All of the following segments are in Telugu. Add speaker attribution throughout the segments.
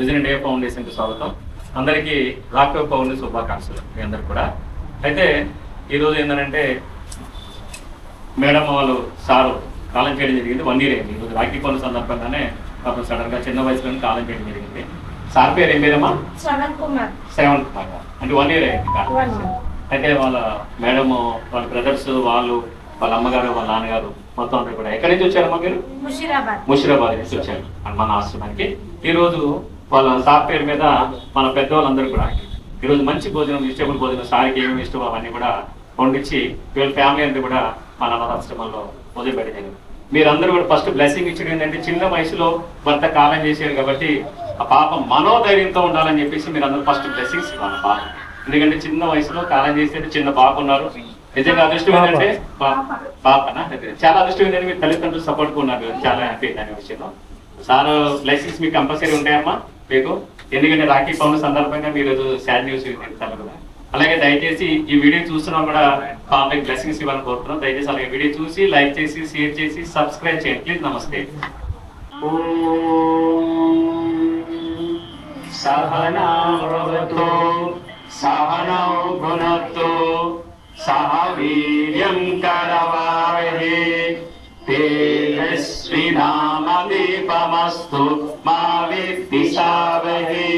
Speaker 1: విజన్ ఇండియా ఫౌండేషన్కి స్వాగతం. అందరికీ రాఖీ పౌర్ణమి శుభాకాంక్షలు మీ అందరికి కూడా. అయితే ఈరోజు ఏంటంటే మేడం వాళ్ళు సారు కాలం చేయడం జరిగింది. 1 year అయింది. ఈరోజు రాఖీ పౌర్ణమి సందర్భంగానే పాపం సడన్గా చిన్న వయసులోనే కాలం చేయడం జరిగింది. సార్ పేరు ఏం పేరమ్మా? శ్రవణ్ కుమార్. అంటే 1 year అయింది. అయితే వాళ్ళ మేడం వాళ్ళ బ్రదర్స్ వాళ్ళు వాళ్ళ అమ్మగారు వాళ్ళ నాన్నగారు మొత్తం అందరూ కూడా ఎక్కడి నుంచి వచ్చారమ్మా మీరు? ముషిరాబాద్ నుంచి వచ్చారు మన ఆశ్రమానికి. ఈరోజు వాళ్ళ సార్ పేరు మీద మన పెద్దవాళ్ళందరూ కూడా ఈరోజు మంచి భోజనం, వెజిటేబుల్ భోజనం, సార్కి ఏమేమి ఇష్టం అవన్నీ కూడా వండించి వీళ్ళ ఫ్యామిలీ అంతా కూడా మన ఆశ్రమంలో భోజనం పెట్టారు. మీరందరూ కూడా ఫస్ట్ బ్లెస్సింగ్ ఇచ్చడం ఏంటంటే చిన్న వయసులో భర్త కాలం చేశారు కాబట్టి ఆ పాపం మనోధైర్యంతో ఉండాలని చెప్పేసి మీరు అందరూ ఫస్ట్ బ్లెస్సింగ్స్ ఇవ్వాలి పాప. ఎందుకంటే చిన్న వయసులో కాలం చేసేది చిన్న బాబు ఉన్నారు. నిజంగా అదృష్టం ఏంటంటే పాపనా చాలా అదృష్టం ఏంటంటే మీ తల్లిదండ్రులు సపోర్ట్ ఉన్నారు. చాలా హ్యాపీ అనే విషయంలో సార్ బ్లెస్సింగ్స్ మీకు కంపల్సరీ ఉంటాయమ్మా మీకు. ఎందుకంటే రాఖీ పౌర్ణమి సందర్భంగా మీరు సాడ్ న్యూస్ తెలుస్తారు కదా. అలాగే దయచేసి ఈ వీడియో చూస్తున్నా కూడా పాపకి బ్లెస్సింగ్స్ ఇవ్వాలని కోరుతున్నాం. దయచేసి అలాగే వీడియో చూసి లైక్ చేసి షేర్ చేసి సబ్స్క్రైబ్ చేయండి ప్లీజ్. నమస్తే. సహనావతు సహనౌ భునత్తు సహ వీర్యం కరవావహై తేజస్వినామదీపమస్తు మా విద్విషావహై.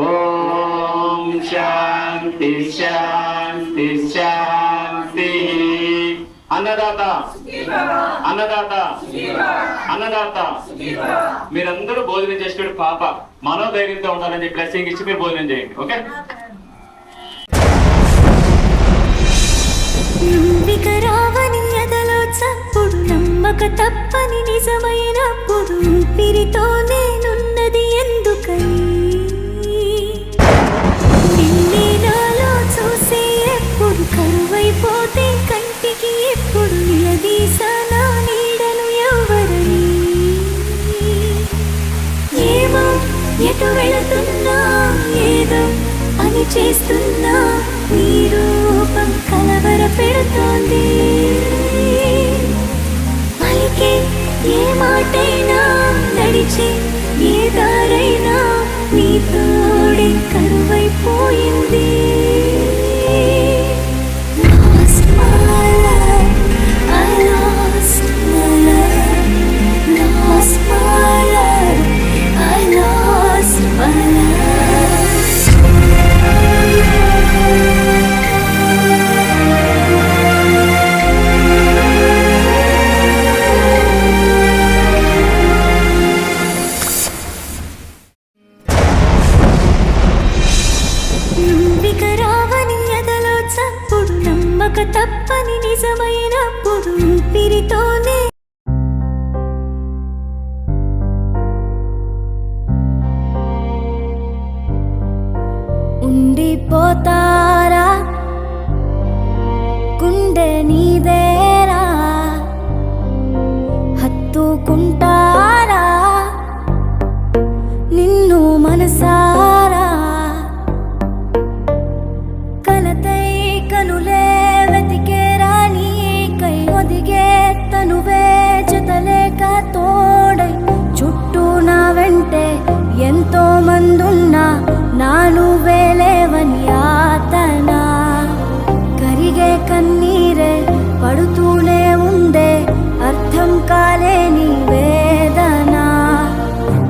Speaker 1: ఓం శాంతి శాంతి శాంతి. అన్నదాత అన్నదాత అన్నదాత మీరందరూ భోజనం చేసేటప్పుడు పాప మనోధైర్యంతో ఉండాలని చెప్పి బ్లెస్సింగ్ ఇచ్చి మీరు భోజనం చేయండి. ఓకే.
Speaker 2: చప్పుడు నమ్మక తప్పని నిజమైనప్పుడు ఊపిరితో నేనున్నది ఎందుకని నిన్నే నాలో చూసే ఎప్పుడు కరువైపోతే కంటికి ఎప్పుడు నిలదీసానా నీడను ఎవరని. ఏమో ఎటు వెళుతున్నా ఏదో అని చేస్తున్నా నీ రూపం కలవర పెడుతోంది. పలికే ఏ మాటైనా నడిచే ఏ దారైనా నీ తోడే కరువైపోయింది. తప్పని నిజమైనప్పుడు ఊపిరితోనే ఉండిపోతారా గుండె నీదేరా హత్తుకుంటారా నిన్ను మనసారా కలతై కనులే తనువే జతలేక తోడై చుట్టూ నా వెంటే ఎంతో మందున్నా నాను వేలేవని ఆతనా కరిగే కన్నీరే పడుతూనే ఉందే అర్థం కాలేని వేదన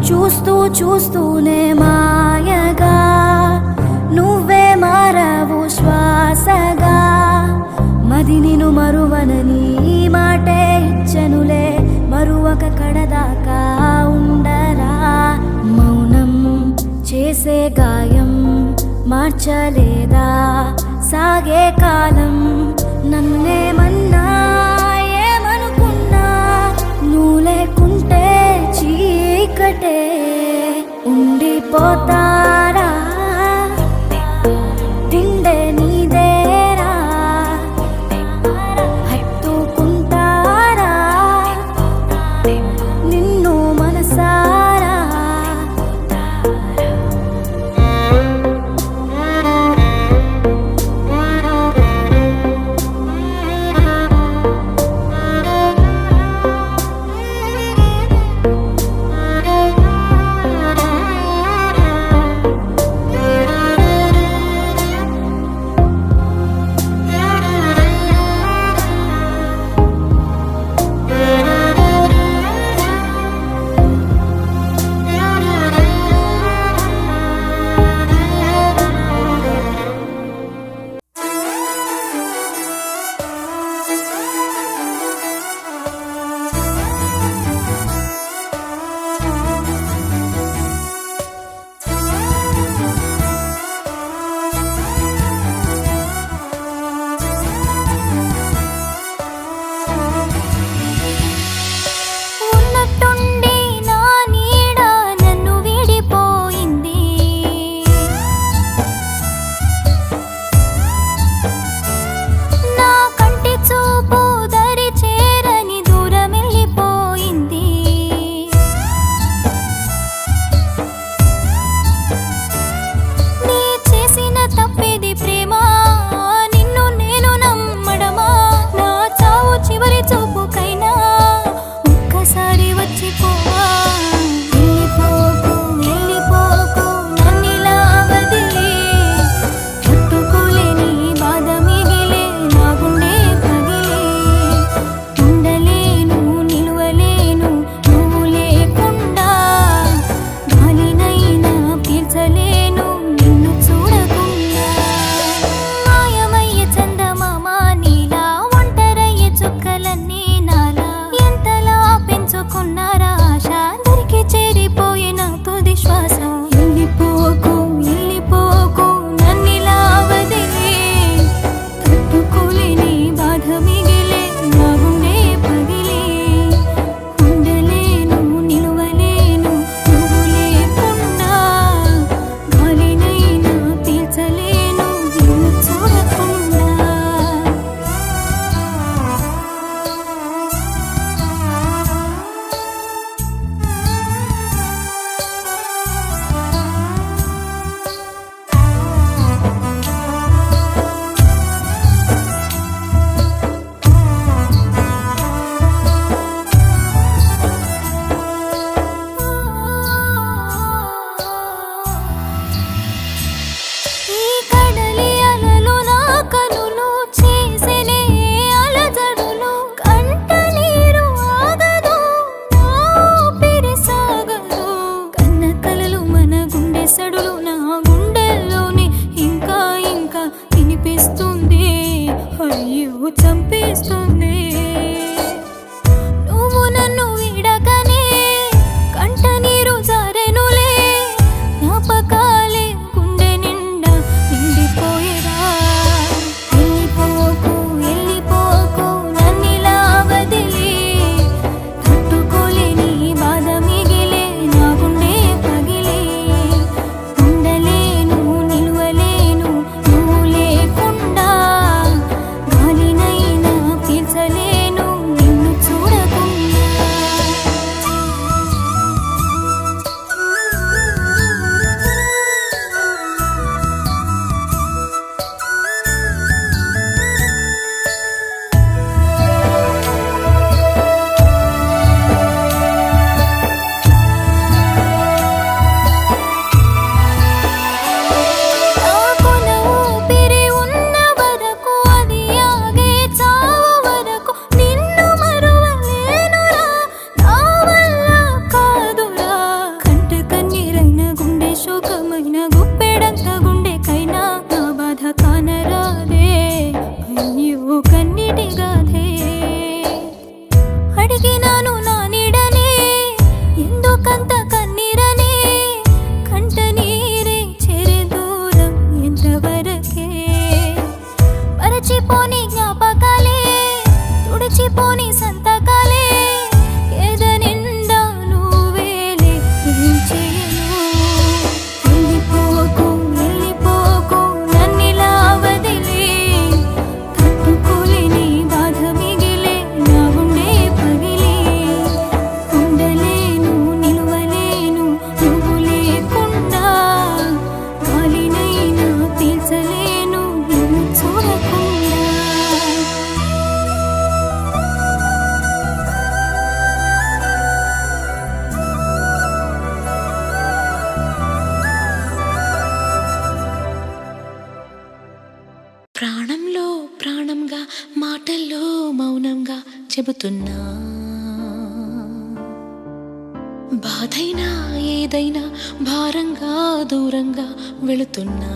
Speaker 2: చూస్తూ చూస్తూనే మాయగా నువ్వే మారవు శ్వాసగా మది నిను మరువనని మాటే ఇచ్చనులే మరువక కడదాకా ఉండరా. మౌనం చేసే గాయం మార్చలేదా సాగే కాలం నన్నేమన్నా ఏమనుకున్నా నువ్వు లేకుంటే చీకటే ఉండిపోతారా తిండే నీదేరా నిన్ను మనసారా అలసడులు నా గుండెల్లోని ఇంకా ఇంకా వినిపిస్తుంది. అయ్యో చంపేస్తుంది. నువ్వు నన్ను విడకనే కంట నీరు జారెనులే. జ్ఞాపకాలే గుండె నిండా నిండిపోయేరా. వెళ్ళిపోకు వెళ్ళిపోకు నన్నిలా వదిలి. తట్టుకోలేని బాధ మిగిలే నా గుండె పగిలే. ఉండలేను నిలువలేను నువ్వు లేకుండా. గాలినైనా పీల్చలేను నిన్ను చూడకుండా. ఆకున ఊపిరి ఉన్న వరకు అది ఆగే చావు వరకు నిన్ను మరువలేనురా. నా వల్ల కాదురా. కంట కన్నీరైన గుండె శోకమైన గుప్పెడంత గుండెకైనా నా బాధ కానరాదే. అయ్యో కన్నీటి గాథే. అడిగినాను నా నీడనే ఎందుకంత కన్నీరనే. కంట నీరే చేరే దూరం ఎంతవరకే. మరచిపోని జ్ఞాపకాలే తుడిచిపోని సంతకాలే. ఎద నిండా నువ్వేలే ఏం చేయను. వెళ్ళిపోకు వెళ్ళిపోకు నన్నిలా వదిలి. తట్టుకోలేని బాధ మిగిలే నా గుండె పగిలే. ఉండలేను నిలువలేను నువ్వు లేకుండా. గాలినైనా పీల్చలేను నిన్ను చూడకుండా.
Speaker 3: ప్రాణంలో ప్రాణంగా మాటల్లో మౌనంగా చెబుతున్నా. బాధైనా ఏదైనా భారంగా దూరంగా వెళుతున్నా.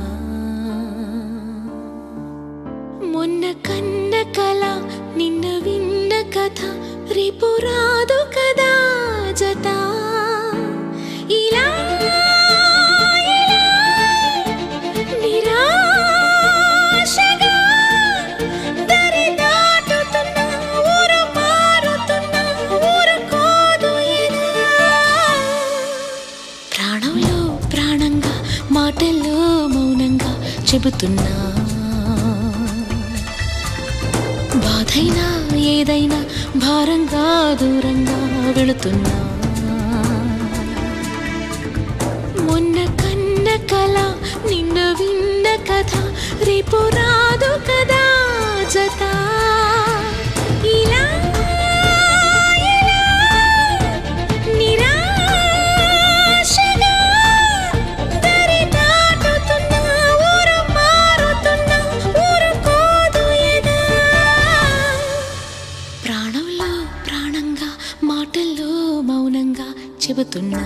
Speaker 3: మొన్న కన్న కల నిన్న విన్న కథ రేపు రాదు కదా జత. ఇలా నిరాశగా దరి దాటుతున్నా. ఊరు మారుతున్నా ఊరుకోదు ఎదా. ప్రాణంలో ప్రాణంగా మాటల్లో మౌనంగా చెబుతున్నా. బాధైనా ఏదైనా భారంగా దూరంగా వెళుతున్నా. మొన్న కన్న కల నిన్న విన్న కథ రేపు రాదు కదా జత. ఇలా నిరాశగా దరి దాటుతున్నా. ఊరు మారుతున్నా ఊరుకోదు ఎదా. ప్రాణంలో ప్రాణంగా మాటల్లో మౌనంగా చెబుతున్నా.